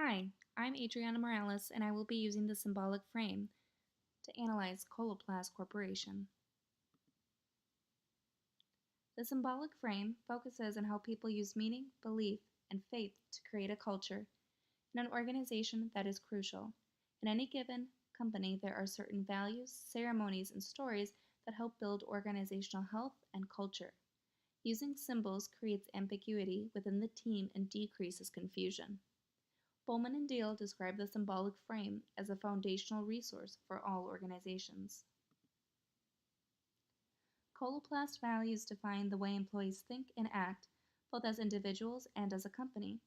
Hi, I'm Adriana Morales, and I will be using the symbolic frame to analyze Coloplast Corporation. The symbolic frame focuses on how people use meaning, belief, and faith to create a culture in an organization that is crucial. In any given company, there are certain values, ceremonies, and stories that help build organizational health and culture. Using symbols creates ambiguity within the team and decreases confusion. Bowman and Deal describe the symbolic frame as a foundational resource for all organizations. Coloplast values define the way employees think and act, both as individuals and as a company.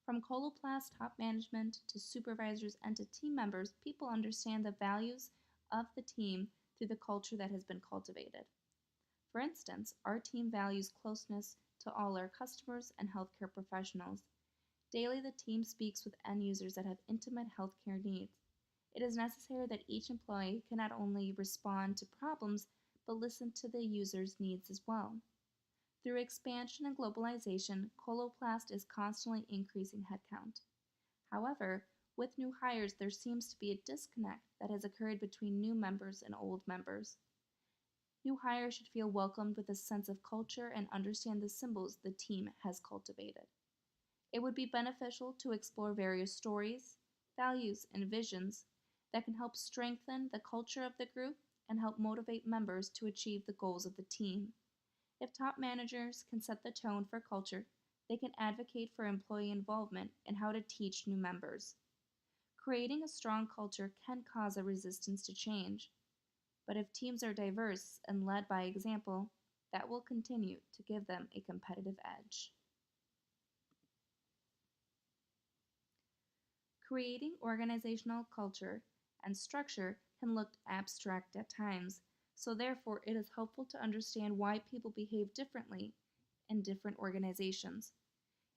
From Coloplast top management to supervisors and to team members, people understand the values of the team through the culture that has been cultivated. For instance, our team values closeness to all our customers and healthcare professionals. Daily, the team speaks with end users that have intimate healthcare needs. It is necessary that each employee can not only respond to problems, but listen to the user's needs as well. Through expansion and globalization, Coloplast is constantly increasing headcount. However, with new hires, there seems to be a disconnect that has occurred between new members and old members. New hires should feel welcomed with a sense of culture and understand the symbols the team has cultivated. It would be beneficial to explore various stories, values, and visions that can help strengthen the culture of the group and help motivate members to achieve the goals of the team. If top managers can set the tone for culture, they can advocate for employee involvement and how to teach new members. Creating a strong culture can cause a resistance to change, but if teams are diverse and led by example, that will continue to give them a competitive edge. Creating organizational culture and structure can look abstract at times, so therefore it is helpful to understand why people behave differently in different organizations.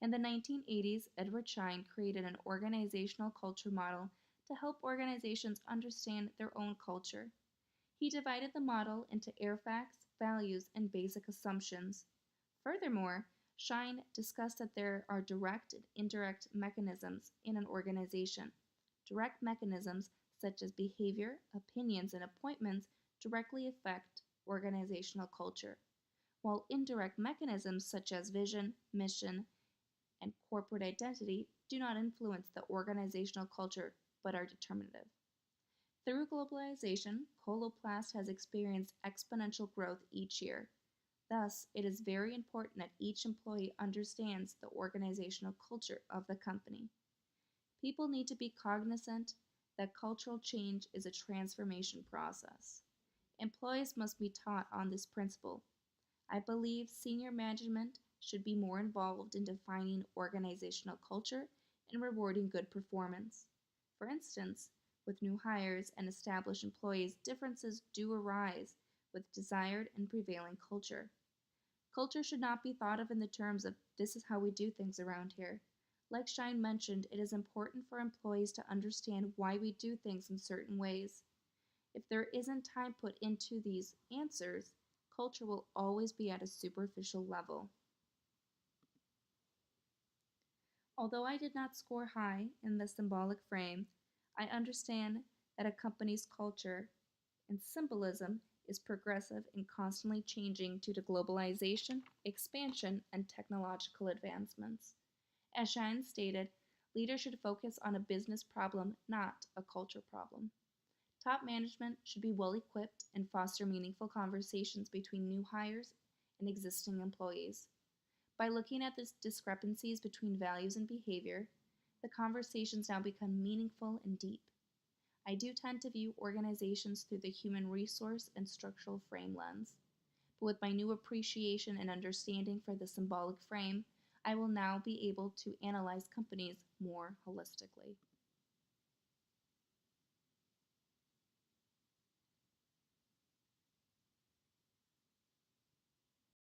In the 1980s, Edward Schein created an organizational culture model to help organizations understand their own culture. He divided the model into artifacts, values, and basic assumptions. Furthermore, Schein discussed that there are direct and indirect mechanisms in an organization. Direct mechanisms such as behavior, opinions, and appointments directly affect organizational culture, while indirect mechanisms such as vision, mission, and corporate identity do not influence the organizational culture but are determinative. Through globalization, Coloplast has experienced exponential growth each year. Thus, it is very important that each employee understands the organizational culture of the company. People need to be cognizant that cultural change is a transformation process. Employees must be taught on this principle. I believe senior management should be more involved in defining organizational culture and rewarding good performance. For instance, with new hires and established employees, differences do arise with desired and prevailing culture. Culture should not be thought of in the terms of this is how we do things around here. Like Schein mentioned, it is important for employees to understand why we do things in certain ways. If there isn't time put into these answers, culture will always be at a superficial level. Although I did not score high in the symbolic frame, I understand that a company's culture and symbolism is progressive and constantly changing due to globalization, expansion, and technological advancements. As Schein stated, leaders should focus on a business problem, not a culture problem. Top management should be well equipped and foster meaningful conversations between new hires and existing employees. By looking at the discrepancies between values and behavior, the conversations now become meaningful and deep. I do tend to view organizations through the human resource and structural frame lens. But with my new appreciation and understanding for the symbolic frame, I will now be able to analyze companies more holistically.